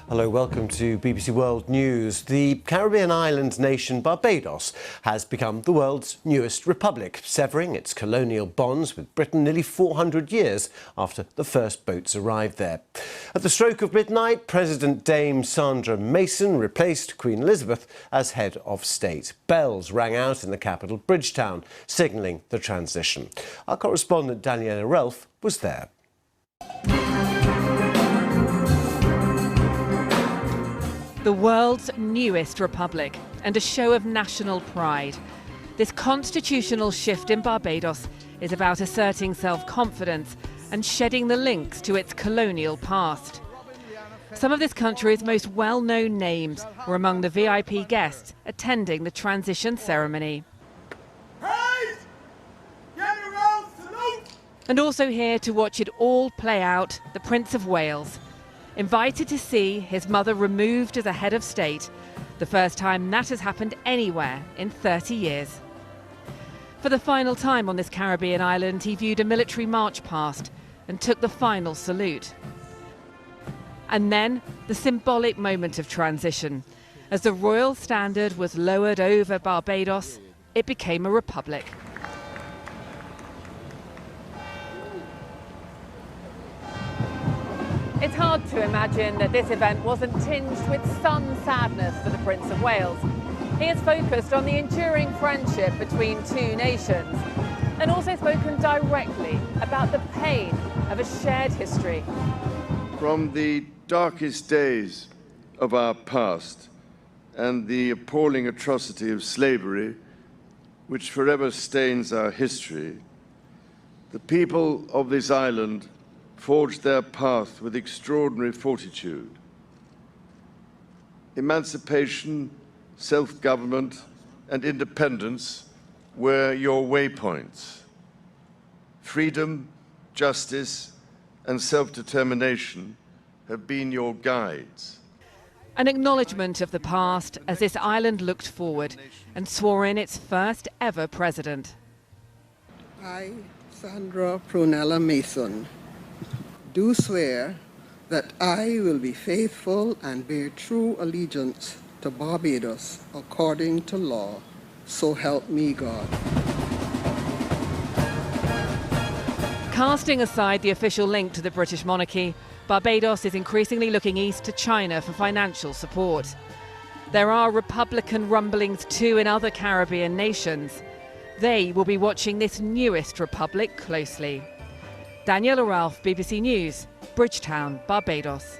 Hello, welcome to BBC World News. The Caribbean island nation Barbados has become the world's newest republic, severing its colonial bonds with Britain nearly 400 years after the first boats arrived there. At the stroke of midnight, President Dame Sandra Mason replaced Queen Elizabeth as head of state. Bells rang out in the capital, Bridgetown, signalling the transition. Our correspondent Daniela Relf was there. The world's newest republic and a show of national pride. This constitutional shift in Barbados is about asserting self-confidence and shedding the links to its colonial past. Some of this country's most well-known names were among the VIP guests attending the transition ceremony. Praise! General salute! And also here to watch it all play out, the Prince of Wales. Invited to see his mother removed as a head of state, the first time that has happened anywhere in 30 years. For the final time on this Caribbean island, he viewed a military march past and took the final salute. And then the symbolic moment of transition. As the royal standard was lowered over Barbados, it became a republic. It's hard to imagine that this event wasn't tinged with some sadness for the Prince of Wales. He has focused on the enduring friendship between two nations and also spoken directly about the pain of a shared history. From the darkest days of our past and the appalling atrocity of slavery, which forever stains our history, the people of this island forged their path with extraordinary fortitude. Emancipation, self-government, and independence were your waypoints. Freedom, justice, and self-determination have been your guides. An acknowledgement of the past as this island looked forward and swore in its first ever president. I, Sandra Prunella Mason, do swear that I will be faithful and bear true allegiance to Barbados according to law, so help me God. Casting aside the official link to the British monarchy, Barbados is increasingly looking east to China for financial support. There are Republican rumblings too in other Caribbean nations. They will be watching this newest republic closely. Daniela Relf, BBC News, Bridgetown, Barbados.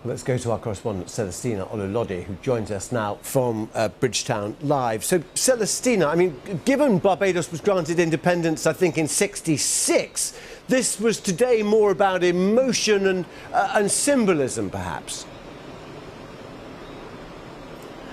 Let's go to our correspondent Celestina Olulode, who joins us now from Bridgetown Live. So, Celestina, I mean, given Barbados was granted independence, I think, in '66, this was today more about emotion and symbolism, perhaps.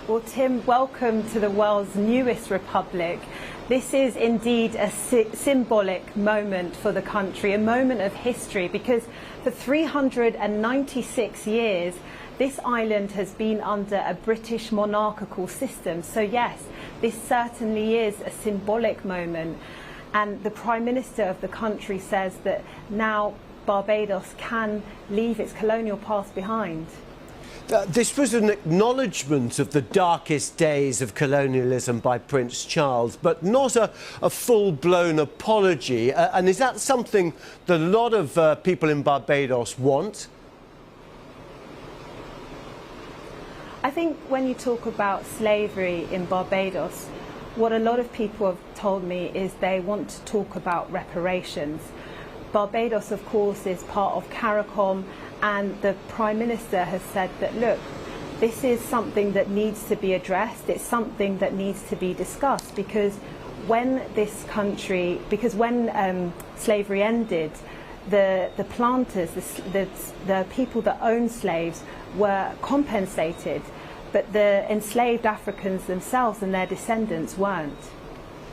Well, Tim, welcome to the world's newest republic. This is indeed a symbolic moment for the country, a moment of history, because for 396 years, this island has been under a British monarchical system. So yes, this certainly is a symbolic moment. And the Prime Minister of the country says that now Barbados can leave its colonial past behind. This was an acknowledgement of the darkest days of colonialism by Prince Charles, but not a full-blown apology. And is that something that a lot of people in Barbados want? I think when you talk about slavery in Barbados, what a lot of people have told me is they want to talk about reparations. Barbados, of course, is part of CARICOM, and the Prime Minister has said that, look, this is something that needs to be addressed, it's something that needs to be discussed, because when slavery ended, the planters, the people that owned slaves were compensated, but the enslaved Africans themselves and their descendants weren't.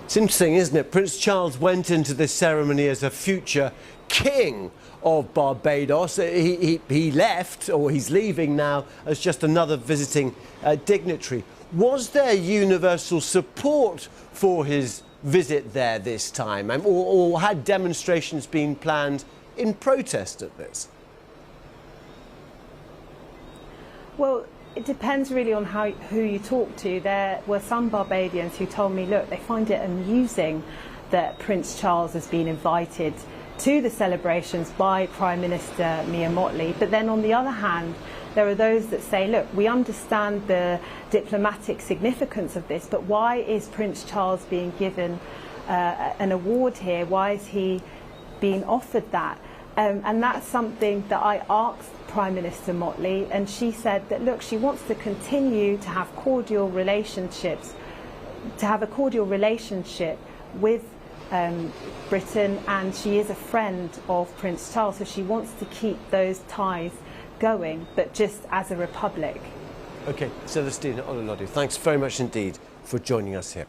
It's interesting, isn't it? Prince Charles went into this ceremony as a future king of Barbados. He left, or he's leaving now, as just another visiting dignitary. Was there universal support for his visit there this time, or had demonstrations been planned in protest at this? Well, it depends really on who you talk to. There were some Barbadians who told me, look, they find it amusing that Prince Charles has been invited to the celebrations by Prime Minister Mia Mottley. But then on the other hand, there are those that say, look, we understand the diplomatic significance of this, but why is Prince Charles being given an award here? Why is he being offered that? And that's something that I asked Prime Minister Mottley, and she said that, look, she wants to continue to have cordial relationships, to have a cordial relationship with Britain, and she is a friend of Prince Charles, so she wants to keep those ties going, but just as a republic. OK, Celestine Ololode, thanks very much indeed for joining us here.